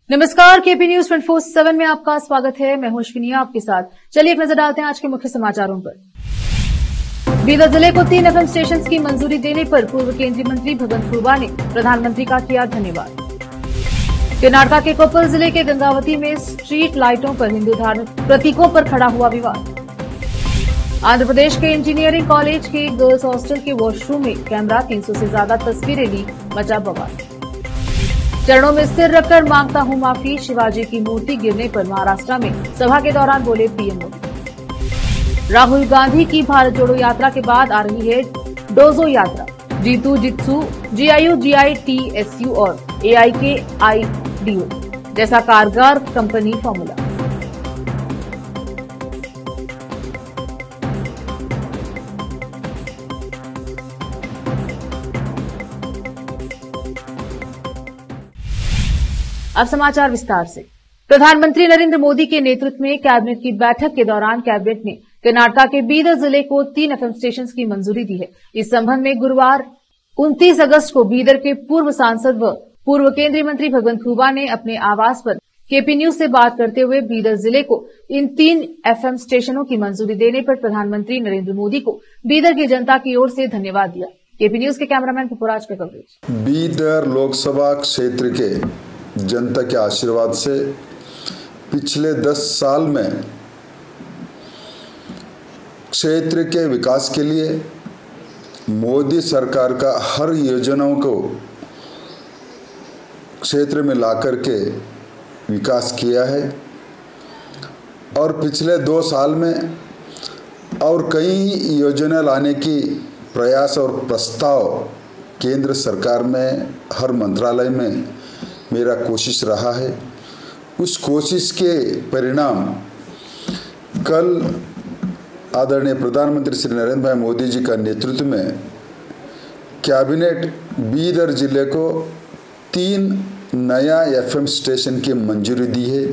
नमस्कार, KP news 24/7 में आपका स्वागत है। मैं हूं अश्विनी आपके साथ। चलिए एक नजर डालते हैं आज के मुख्य समाचारों पर। बीदर जिले को 3 FM स्टेशन की मंजूरी देने पर पूर्व केंद्रीय मंत्री भगवंत खुरवा ने प्रधानमंत्री का किया धन्यवाद। कर्नाटक के कोप्पल जिले के गंगावती में स्ट्रीट लाइटों पर हिंदू धार्मिक प्रतीकों पर खड़ा हुआ विवाद। आंध्र प्रदेश के इंजीनियरिंग कॉलेज के गर्ल्स हॉस्टल के वॉशरूम में कैमरा 300 से ज्यादा तस्वीरें ली, मचा बवाल। चरणों में सिर रखकर मांगता हूं माफी, शिवाजी की मूर्ति गिरने पर महाराष्ट्र में सभा के दौरान बोले पीएम मोदी। राहुल गांधी की भारत जोड़ो यात्रा के बाद आ रही है डोजो यात्रा। जीतू जित्सू, जीआईयू, जीआईटीएसयू और एआईकेआईडीओ जैसा कारगर कंपनी फॉर्मूला। अब समाचार विस्तार से। प्रधानमंत्री नरेंद्र मोदी के नेतृत्व में कैबिनेट की बैठक के दौरान कैबिनेट ने कर्नाटक के बीदर जिले को 3 FM स्टेशन की मंजूरी दी है। इस संबंध में गुरुवार 29 अगस्त को बीदर के पूर्व सांसद व पूर्व केंद्रीय मंत्री भगवंत खुरवा ने अपने आवास पर केपी न्यूज से बात करते हुए बीदर जिले को इन 3 FM स्टेशनों की मंजूरी देने पर प्रधानमंत्री नरेंद्र मोदी को बीदर की जनता की ओर से धन्यवाद दिया। केपी न्यूज के कैमरामैन पुपराज का कवरेज। बीदर लोकसभा क्षेत्र के जनता के आशीर्वाद से पिछले 10 साल में क्षेत्र के विकास के लिए मोदी सरकार का हर योजनाओं को क्षेत्र में लाकर के विकास किया है और पिछले 2 साल में और कई योजना लाने की प्रयास और प्रस्ताव केंद्र सरकार में हर मंत्रालय में मेरा कोशिश रहा है। उस कोशिश के परिणाम कल आदरणीय प्रधानमंत्री श्री नरेंद्र भाई मोदी जी का नेतृत्व में कैबिनेट बीदर जिले को 3 नया FM स्टेशन की मंजूरी दी है।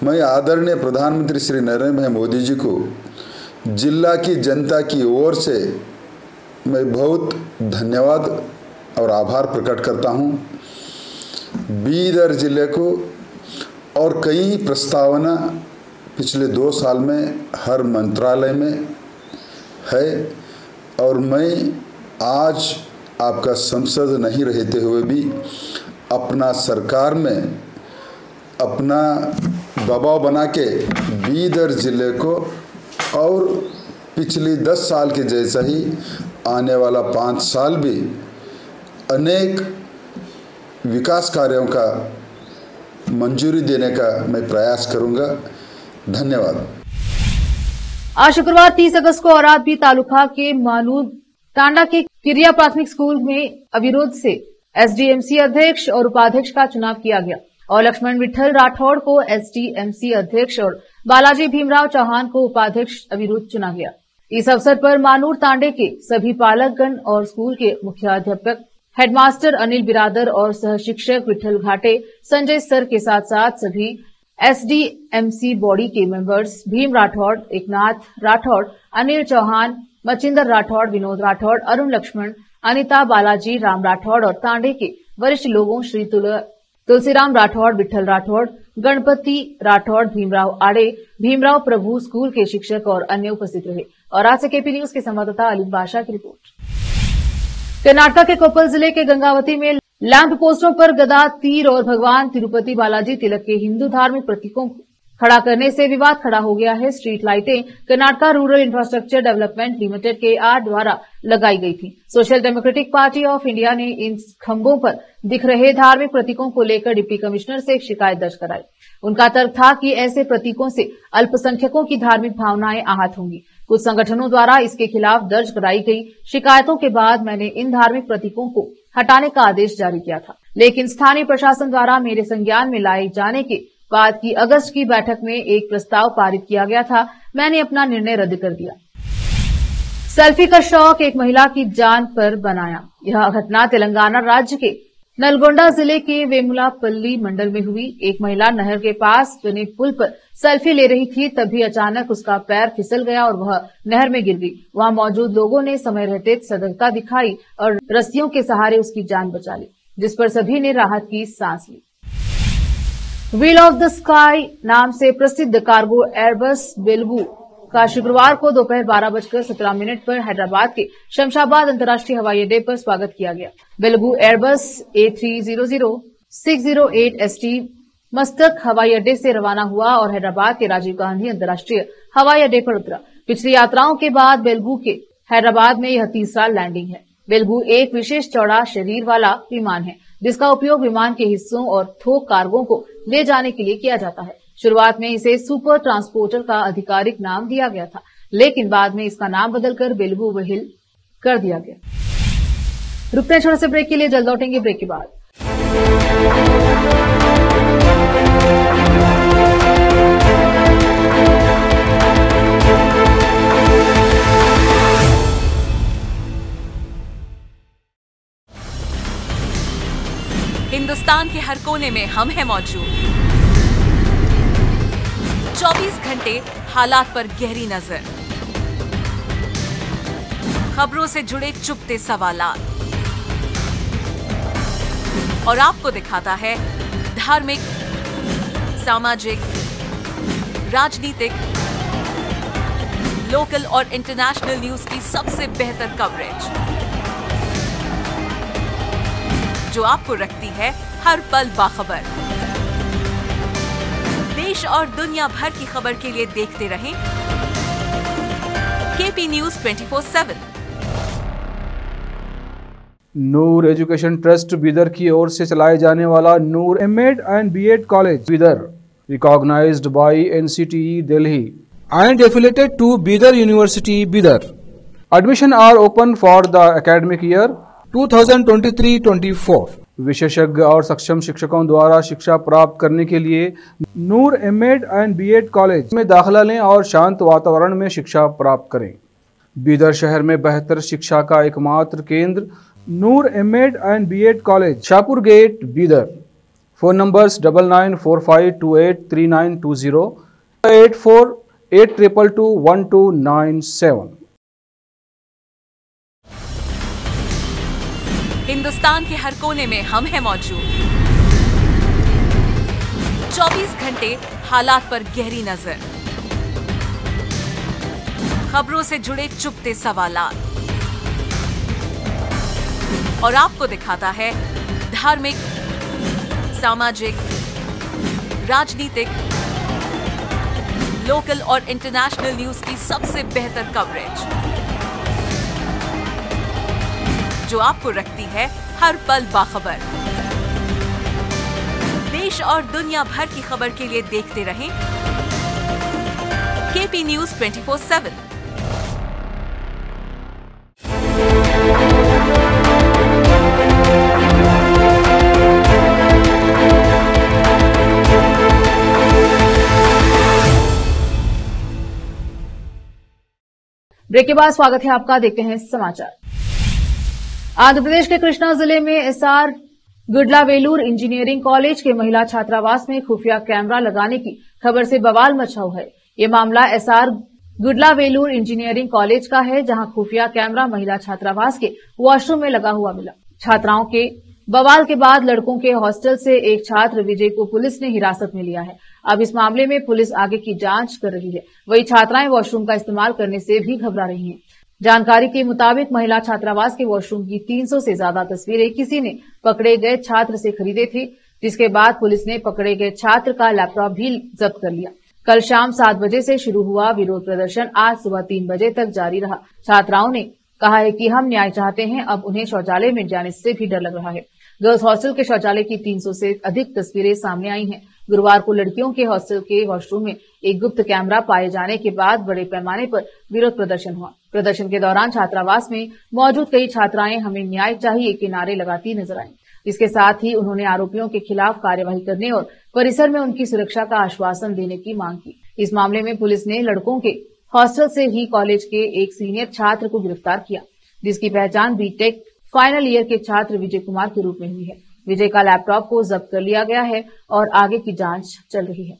मैं आदरणीय प्रधानमंत्री श्री नरेंद्र भाई मोदी जी को जिला की जनता की ओर से मैं बहुत धन्यवाद और आभार प्रकट करता हूं। बीदर जिले को और कई प्रस्तावना पिछले 2 साल में हर मंत्रालय में है और मैं आज आपका सांसद नहीं रहते हुए भी अपना सरकार में अपना दबाव बना के बीदर जिले को और पिछली 10 साल के जैसा ही आने वाला 5 साल भी अनेक विकास कार्यों का मंजूरी देने का मैं प्रयास करूंगा। धन्यवाद। आज शुक्रवार 30 अगस्त को औरादबी तालुका के मानूर टांडा के किरिया प्राथमिक स्कूल में अविरोध से SDMC अध्यक्ष और उपाध्यक्ष का चुनाव किया गया और लक्ष्मण विठल राठौड़ को SDMC अध्यक्ष और बालाजी भीमराव चौहान को उपाध्यक्ष अविरोध चुना गया। इस अवसर पर मानूर तांडे के सभी पालकगण और स्कूल के मुख्याध्यापक हेडमास्टर अनिल बिरादर और सह शिक्षक विठल घाटे, संजय सर के साथ साथ सभी SDMC बॉडी के मेंबर्स भीम राठौड़, एकनाथ राठौड़, अनिल चौहान, मचिंदर राठौड़, विनोद राठौड़, अरुण लक्ष्मण, अनिता, बालाजी, राम राठौड़ और तांडे के वरिष्ठ लोगों श्री तुलसीराम राठौड़, विठल राठौड़, गणपति राठौड़, भीमराव आड़े, भीमराव प्रभु, स्कूल के शिक्षक और अन्य उपस्थित रहे। और आज से केपी न्यूज के संवाददाता अलीम बादशाह की रिपोर्ट। कर्नाटक के कोप्पल जिले के गंगावती में लैंप पोस्टों पर गदा, तीर और भगवान तिरुपति बालाजी तिलक के हिंदू धार्मिक प्रतीकों को खड़ा करने से विवाद खड़ा हो गया है। स्ट्रीट लाइटें Karnataka rural infrastructure development limited KR द्वारा लगाई गई थी। Social democratic party of India ने इन खंभों पर दिख रहे धार्मिक प्रतीकों को लेकर डिप्टी कमिश्नर से शिकायत दर्ज कराई। उनका तर्क था कि ऐसे प्रतीकों से अल्पसंख्यकों की धार्मिक भावनाएं आहत होंगी। कुछ संगठनों द्वारा इसके खिलाफ दर्ज कराई गई शिकायतों के बाद मैंने इन धार्मिक प्रतीकों को हटाने का आदेश जारी किया था, लेकिन स्थानीय प्रशासन द्वारा मेरे संज्ञान में लाए जाने के बाद की अगस्त की बैठक में एक प्रस्ताव पारित किया गया था। मैंने अपना निर्णय रद्द कर दिया। सेल्फी का शौक एक महिला की जान पर बनाया। यह घटना तेलंगाना राज्य के नलगोंडा जिले के वेमुलापल्ली मंडल में हुई। एक महिला नहर के पास बने पुल पर सेल्फी ले रही थी, तभी अचानक उसका पैर फिसल गया और वह नहर में गिर गई। वहां मौजूद लोगों ने समय रहते सतर्कता दिखाई और रस्सियों के सहारे उसकी जान बचा ली, जिस पर सभी ने राहत की सांस ली। व्हील ऑफ द स्काई नाम से प्रसिद्ध कार्गो एयरबस बेलगू का शुक्रवार को दोपहर 12:17 पर हैदराबाद के शमशाबाद अंतर्राष्ट्रीय हवाई अड्डे पर स्वागत किया गया। बेलगू एयरबस A300-608 ST मस्तक हवाई अड्डे से रवाना हुआ और हैदराबाद के राजीव गांधी अंतर्राष्ट्रीय हवाई अड्डे पर उतरा। पिछली यात्राओं के बाद बेलगू के हैदराबाद में यह तीसरा लैंडिंग है। बेलगू एक विशेष चौड़ा शरीर वाला विमान है जिसका उपयोग विमान के हिस्सों और थोक कार्गो को ले जाने के लिए किया जाता है। शुरुआत में इसे सुपर ट्रांसपोर्टर का आधिकारिक नाम दिया गया था, लेकिन बाद में इसका नाम बदलकर बेलगू व्हील कर दिया गया। रुकते हैं छोटे से ब्रेक के लिए, जल्द लौटेंगे ब्रेक के बाद। हिंदुस्तान के हर कोने में हम हैं मौजूद। 24 घंटे हालात पर गहरी नजर, खबरों से जुड़े चुपते सवालात और आपको दिखाता है धार्मिक, सामाजिक, राजनीतिक, लोकल और इंटरनेशनल न्यूज की सबसे बेहतर कवरेज जो आपको रखती है हर पल बाखबर। देश और दुनिया भर की खबर के लिए देखते रहें K P news 24/7। Noor education trust Bidar की ओर से चलाए जाने वाला Noor M Ed and B Ed college Bidar, recognised by NCTE Delhi and affiliated to Bidar University, Bidar. Admission are open for the academic year 2023-24. विशेषज्ञ और सक्षम शिक्षकों द्वारा शिक्षा प्राप्त करने के लिए नूर एमएड एंड बीएड कॉलेज में दाखिला लें और शांत वातावरण में शिक्षा प्राप्त करें। बीदर शहर में बेहतर शिक्षा का एकमात्र केंद्र Noor M Ed and B Ed college, Shahpur gate, Bidar. Phone numbers 9945283920, 8482221297। Hindustan के हर कोने में हम हैं मौजूद। 24 घंटे हालात पर गहरी नजर, खबरों से जुड़े चुपते सवालात और आपको दिखाता है धार्मिक, सामाजिक, राजनीतिक, लोकल और इंटरनेशनल न्यूज की सबसे बेहतर कवरेज जो आपको रखती है हर पल बाखबर। देश और दुनिया भर की खबर के लिए देखते रहें केपी न्यूज 24/7। ब्रेक के बाद स्वागत है आपका। देखते हैं समाचार। आंध्र प्रदेश के कृष्णा जिले में एसआर गुडलावेलूर इंजीनियरिंग कॉलेज के महिला छात्रावास में खुफिया कैमरा लगाने की खबर से बवाल मचा हुआ है। ये मामला एसआर गुडलावेलूर इंजीनियरिंग कॉलेज का है, जहां खुफिया कैमरा महिला छात्रावास के वॉशरूम में लगा हुआ मिला। छात्राओं के बवाल के बाद लड़कों के हॉस्टल से एक छात्र विजय को पुलिस ने हिरासत में लिया है। अब इस मामले में पुलिस आगे की जांच कर रही है। वहीं छात्राएं वॉशरूम का इस्तेमाल करने से भी घबरा रही हैं। जानकारी के मुताबिक महिला छात्रावास के वॉशरूम की 300 से ज्यादा तस्वीरें किसी ने पकड़े गए छात्र से खरीदे थे, जिसके बाद पुलिस ने पकड़े गए छात्र का लैपटॉप भी जब्त कर लिया। कल शाम 7 बजे से शुरू हुआ विरोध प्रदर्शन आज सुबह 3 बजे तक जारी रहा। छात्राओं ने कहा है कि हम न्याय चाहते हैं, अब उन्हें शौचालय में जाने से भी डर लग रहा है। गर्ल्स हॉस्टल के शौचालय की 300 से अधिक तस्वीरें सामने आई हैं। गुरुवार को लड़कियों के हॉस्टल के वॉशरूम में एक गुप्त कैमरा पाए जाने के बाद बड़े पैमाने पर विरोध प्रदर्शन हुआ। प्रदर्शन के दौरान छात्रावास में मौजूद कई छात्राएं हमें न्याय चाहिए के नारे लगाती नजर आईं। इसके साथ ही उन्होंने आरोपियों के खिलाफ कार्यवाही करने और परिसर में उनकी सुरक्षा का आश्वासन देने की मांग की। इस मामले में पुलिस ने लड़कों के हॉस्टल से ही कॉलेज के एक सीनियर छात्र को गिरफ्तार किया, जिसकी पहचान बीटेक फाइनल ईयर के छात्र विजय कुमार के रूप में हुई है। विजय का लैपटॉप को जब्त कर लिया गया है और आगे की जांच चल रही है।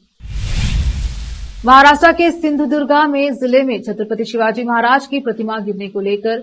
महाराष्ट्र के सिंधुदुर्गा में जिले में छत्रपति शिवाजी महाराज की प्रतिमा गिरने को लेकर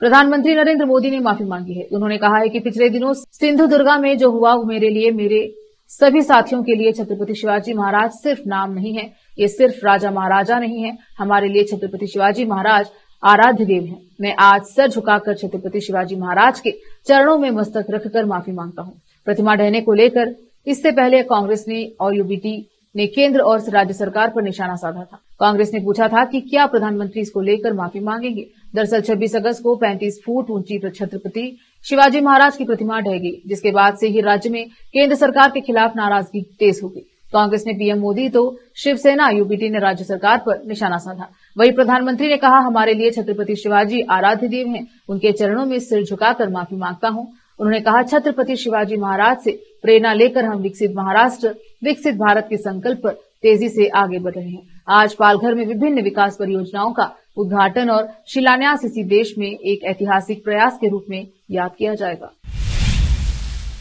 प्रधानमंत्री नरेंद्र मोदी ने माफी मांगी है। उन्होंने कहा है कि पिछले दिनों सिंधुदुर्गा में जो हुआ वो मेरे लिए मेरे सभी साथियों के लिए छत्रपति शिवाजी महाराज सिर्फ नाम नहीं है, ये सिर्फ राजा महाराजा नहीं है। हमारे लिए छत्रपति शिवाजी महाराज आराध्य देव हैं। मैं आज सर झुकाकर छत्रपति शिवाजी महाराज के चरणों में मस्तक रखकर माफी मांगता हूं। प्रतिमा ढहने को लेकर इससे पहले कांग्रेस ने और यूबीटी ने केंद्र और राज्य सरकार पर निशाना साधा था। कांग्रेस ने पूछा था कि क्या प्रधानमंत्री इसको लेकर माफी मांगेंगे। दरअसल 26 अगस्त को 35 फुट ऊंची छत्रपति शिवाजी महाराज की प्रतिमा ढह गई, जिसके बाद से ही राज्य में केंद्र सरकार के खिलाफ नाराजगी तेज हो गई। कांग्रेस ने पीएम मोदी तो शिवसेना, यूबीटी ने राज्य सरकार पर निशाना साधा। वहीं प्रधानमंत्री ने कहा, हमारे लिए छत्रपति शिवाजी आराध्य देव हैं, उनके चरणों में सिर झुकाकर माफी मांगता हूं। उन्होंने कहा, छत्रपति शिवाजी महाराज से प्रेरणा लेकर हम विकसित महाराष्ट्र, विकसित भारत के संकल्प पर तेजी से आगे बढ़ रहे हैं। आज पालघर में विभिन्न विकास परियोजनाओं का उद्घाटन और शिलान्यास इसी देश में एक ऐतिहासिक प्रयास के रूप में याद किया जाएगा।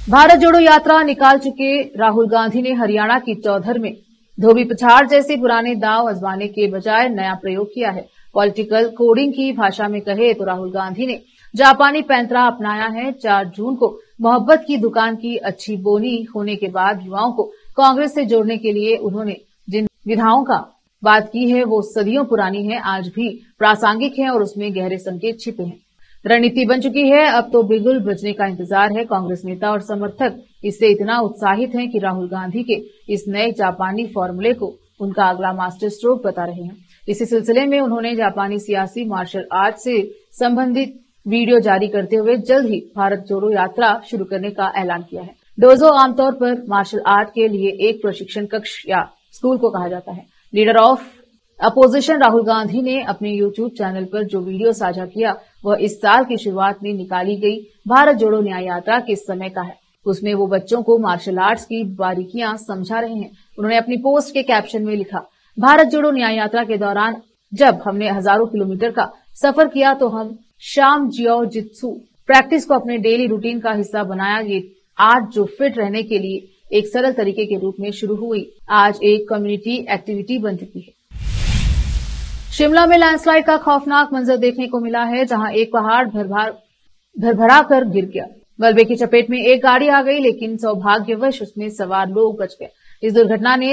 भारत जोड़ो यात्रा निकाल चुके राहुल गांधी ने हरियाणा की चौधर में धोबी पछाड़ जैसे पुराने दांव आजमाने के बजाय नया प्रयोग किया है। पॉलिटिकल कोडिंग की भाषा में कहे तो राहुल गांधी ने जापानी पैंतरा अपनाया है। 4 जून को मोहब्बत की दुकान की अच्छी बोनी होने के बाद युवाओं को कांग्रेस से जोड़ने के लिए उन्होंने जिन विधाओं का बात की है वो सदियों पुरानी है, आज भी प्रासंगिक है और उसमें गहरे संकेत छिपे हैं। रणनीति बन चुकी है, अब तो बिगुल बजने का इंतजार है। कांग्रेस नेता और समर्थक इससे इतना उत्साहित हैं कि राहुल गांधी के इस नए जापानी फॉर्मूले को उनका अगला मास्टर स्ट्रोक बता रहे हैं। इसी सिलसिले में उन्होंने जापानी सियासी मार्शल आर्ट से संबंधित वीडियो जारी करते हुए जल्द ही भारत जोड़ो यात्रा शुरू करने का ऐलान किया है। डोजो आमतौर पर मार्शल आर्ट के लिए एक प्रशिक्षण कक्ष या स्कूल को कहा जाता है। Leader of opposition Rahul Gandhi ने अपने यूट्यूब चैनल पर जो वीडियो साझा किया वह इस साल की शुरुआत में निकाली गई भारत जोड़ो न्याय यात्रा के समय का है। उसमें वो बच्चों को मार्शल आर्ट्स की बारीकियां समझा रहे हैं। उन्होंने अपनी पोस्ट के कैप्शन में लिखा, भारत जोड़ो न्याय यात्रा के दौरान जब हमने हजारों किलोमीटर का सफर किया तो हम शाम जियो जित्सु प्रैक्टिस को अपने डेली रूटीन का हिस्सा बनाया। ये आर्ट जो फिट रहने के लिए एक सरल तरीके के रूप में शुरू हुई, आज एक कम्युनिटी एक्टिविटी बन चुकी है। शिमला में लैंडस्लाइड का खौफनाक मंजर देखने को मिला है, जहां एक पहाड़ भरभरा कर गिर गया। मलबे की चपेट में एक गाड़ी आ गई, लेकिन सौभाग्यवश उसमें सवार लोग बच गए। इस दुर्घटना ने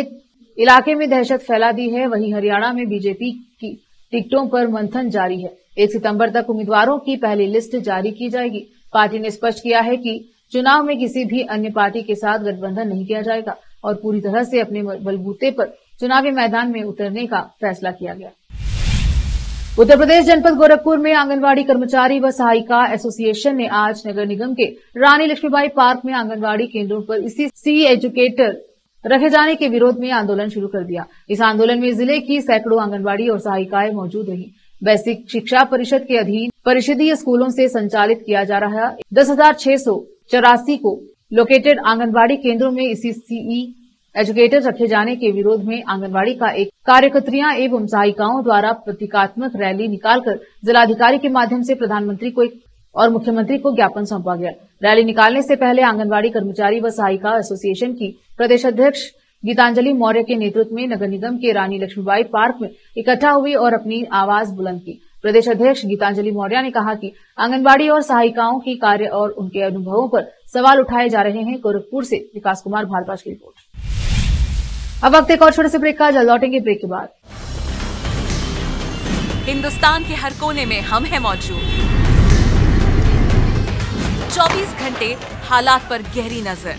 इलाके में दहशत फैला दी है। वहीं हरियाणा में बीजेपी की टिकटों पर मंथन जारी है। 1 सितंबर तक उम्मीदवारों की पहली लिस्ट जारी की जाएगी। पार्टी ने स्पष्ट किया है कि चुनाव में किसी भी अन्य पार्टी के साथ गठबंधन नहीं किया जाएगा और पूरी तरह से अपने बलबूते पर चुनावी मैदान में उतरने का फैसला किया गया। उत्तर प्रदेश जनपद गोरखपुर में आंगनवाड़ी कर्मचारी व सहायिका एसोसिएशन ने आज नगर निगम के रानी लक्ष्मीबाई पार्क में आंगनवाड़ी केंद्रों पर इसी सी एजुकेटर रखे जाने के विरोध में आंदोलन शुरू कर दिया। इस आंदोलन में जिले की सैकड़ों आंगनवाड़ी और सहायिकाएं मौजूद रही। बेसिक शिक्षा परिषद के अधीन परिषदीय स्कूलों से संचालित किया जा रहा 10,684 को लोकेटेड आंगनवाड़ी केंद्रों में इसी सीई एजुकेटर रखे जाने के विरोध में आंगनवाड़ी का एक कार्यकर्त्रियां एवं सहायिकाओं द्वारा प्रतीकात्मक रैली निकालकर जिलाधिकारी के माध्यम से प्रधानमंत्री को और मुख्यमंत्री को ज्ञापन सौंपा गया। रैली निकालने से पहले आंगनवाड़ी कर्मचारी व सहायिका एसोसिएशन की प्रदेश अध्यक्ष गीतांजलि मौर्य के नेतृत्व में नगर निगम के रानी लक्ष्मीबाई पार्क में इकट्ठा हुई और अपनी आवाज बुलंद की। प्रदेश अध्यक्ष गीतांजलि मौर्य ने कहा कि आंगनबाड़ी और सहायिकाओं की कार्य और उनके अनुभवों पर सवाल उठाए जा रहे हैं। गोरखपुर से विकास कुमार भारद्वाज की रिपोर्ट। अब वक्त एक और छोटे से ब्रेक का, जल्द लौटेंगे ब्रेक के बाद। हिंदुस्तान के हर कोने में हम हैं मौजूद। 24 घंटे हालात पर गहरी नजर,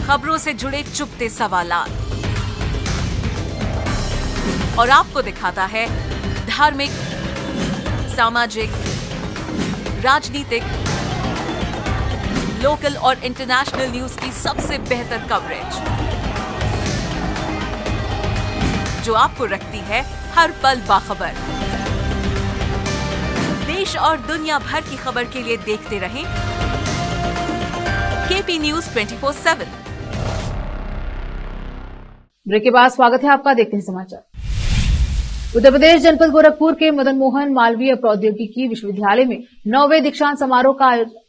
खबरों से जुड़े चुपते सवालात और आपको दिखाता है धार्मिक, सामाजिक, राजनीतिक, लोकल और इंटरनेशनल न्यूज की सबसे बेहतर कवरेज जो आपको रखती है हर पल बाखबर। देश और दुनिया भर की खबर के लिए देखते रहें केपी न्यूज 24/7। ब्रेक के बाद स्वागत है आपका, देखते हैं समाचार। उत्तर प्रदेश जनपद गोरखपुर के मदन मोहन मालवीय प्रौद्योगिकी विश्वविद्यालय में 9वें दीक्षांत समारोह का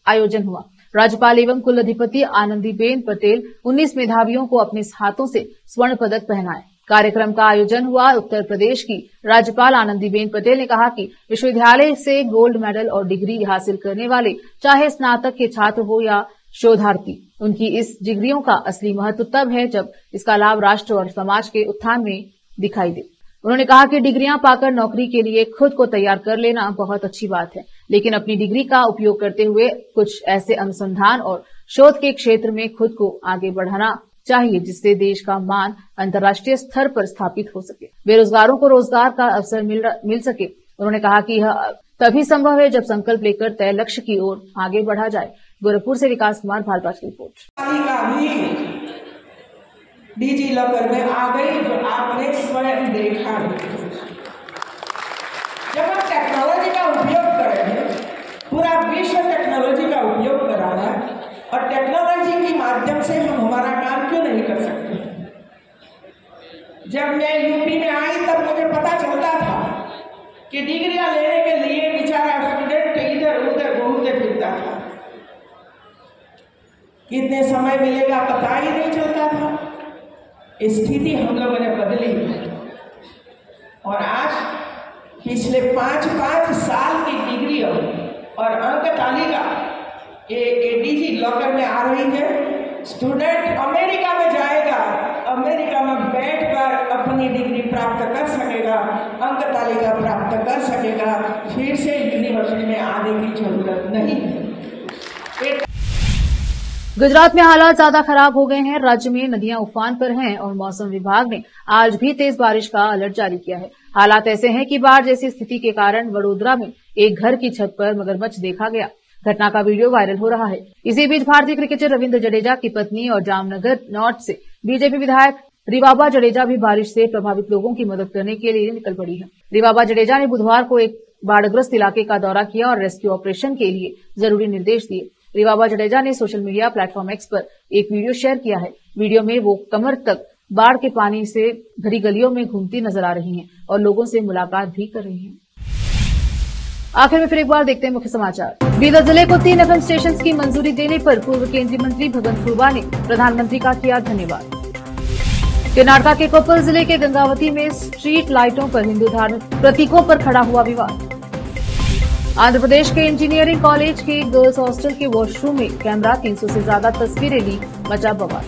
आयोजन हुआ। राज्यपाल एवं कुलाधिपति आनंदीबेन पटेल 19 मेधावियों को अपने हाथों से स्वर्ण पदक पहनाए। कार्यक्रम का आयोजन हुआ। उत्तर प्रदेश की राज्यपाल आनंदीबेन पटेल ने कहा कि विश्वविद्यालय से गोल्ड मेडल और डिग्री हासिल करने वाले चाहे स्नातक के छात्र हो या शोधार्थी। उनकी इस डिग्रियों का असली महत्व तब है जब इसका लाभ राष्ट्र और समाज के उत्थान में दिखाई दे। उन्होंने कहा कि डिग्रियां पाकर नौकरी के लिए खुद को तैयार कर लेना बहुत अच्छी बात है, लेकिन अपनी डिग्री का उपयोग करते हुए कुछ ऐसे अनुसंधान और शोध के क्षेत्र में खुद को आगे बढ़ाना चाहिए जिससे देश का मान अंतर्राष्ट्रीय स्तर पर स्थापित हो सके, बेरोजगारों को रोजगार का अवसर मिल सके। उन्होंने कहा कि यह तभी संभव है जब संकल्प लेकर तय लक्ष्य की ओर आगे बढ़ा जाए। गोरखपुर से विकास कुमार भारद्वाज की रिपोर्ट। डिजी लॉकर में आ गई जो आपने स्वयं देखा। जब हम टेक्नोलॉजी का उपयोग करेंगे, पूरा विश्व टेक्नोलॉजी का उपयोग कर रहा है और टेक्नोलॉजी के माध्यम से हम हमारा काम क्यों नहीं कर सकते। जब मैं यूपी में आई तब मुझे पता चलता था कि डिग्रियां लेने के लिए बेचारा स्टूडेंट इधर उधर घूमते फिरता था, कितने समय मिलेगा पता ही नहीं चलता था। स्थिति हम लोगों ने बदली और आज पिछले 5 साल की डिग्री और अंक तालिका ये डिजी लॉकर में आ रही है। स्टूडेंट अमेरिका में जाएगा, अमेरिका में बैठकर अपनी डिग्री प्राप्त कर सकेगा, अंक तालिका प्राप्त कर सकेगा, फिर से यूनिवर्सिटी में आने की जरूरत नहीं है। गुजरात में हालात ज्यादा खराब हो गए हैं। राज्य में नदियां उफान पर हैं और मौसम विभाग ने आज भी तेज बारिश का अलर्ट जारी किया है। हालात ऐसे हैं कि बाढ़ जैसी स्थिति के कारण वडोदरा में एक घर की छत पर मगरमच्छ देखा गया। घटना का वीडियो वायरल हो रहा है। इसी बीच भारतीय क्रिकेटर रविंद्र जडेजा की पत्नी और जामनगर नॉर्थ से बीजेपी विधायक रिवाबा जडेजा भी बारिश से प्रभावित लोगों की मदद करने के लिए निकल पड़ी है। रिवाबा जडेजा ने बुधवार को एक बाढ़ग्रस्त इलाके का दौरा किया और रेस्क्यू ऑपरेशन के लिए जरूरी निर्देश दिए। रिवाबा जडेजा ने सोशल मीडिया प्लेटफॉर्म एक्स पर एक वीडियो शेयर किया है। वीडियो में वो कमर तक बाढ़ के पानी से भरी गलियों में घूमती नजर आ रही हैं और लोगों से मुलाकात भी कर रही हैं। आखिर में फिर एक बार देखते हैं मुख्य समाचार। बीदर जिले को 3 FM स्टेशन की मंजूरी देने पर पूर्व केंद्रीय मंत्री भगवंत खुरबा ने प्रधानमंत्री का किया धन्यवाद। कर्नाटक के कोप्पल जिले के गंगावती में स्ट्रीट लाइटों पर हिंदू धार्मिक प्रतीकों पर खड़ा हुआ विवाद। आंध्र प्रदेश के इंजीनियरिंग कॉलेज के गर्ल्स हॉस्टल के वॉशरूम में कैमरा 300 से ज्यादा तस्वीरें ली, मचा बवाल।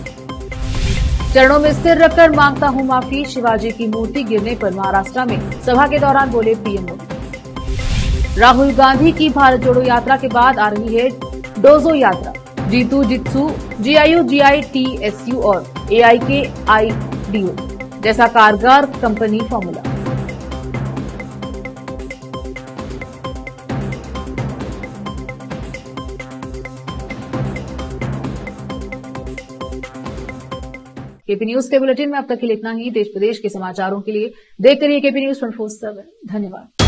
चरणों में सिर रखकर मांगता हूं माफी, शिवाजी की मूर्ति गिरने पर महाराष्ट्र में सभा के दौरान बोले पीएम मोदी। राहुल गांधी की भारत जोड़ो यात्रा के बाद आ रही है डोजो यात्रा। जीतू जित्सू, GIU, GITSU और AIKIDO जैसा कारगर कंपनी फॉर्मूला। केपी न्यूज के बुलेटिन में अब तक के लिए इतना ही। देश प्रदेश के समाचारों के लिए देखते रहिए केपी न्यूज 24/7। धन्यवाद।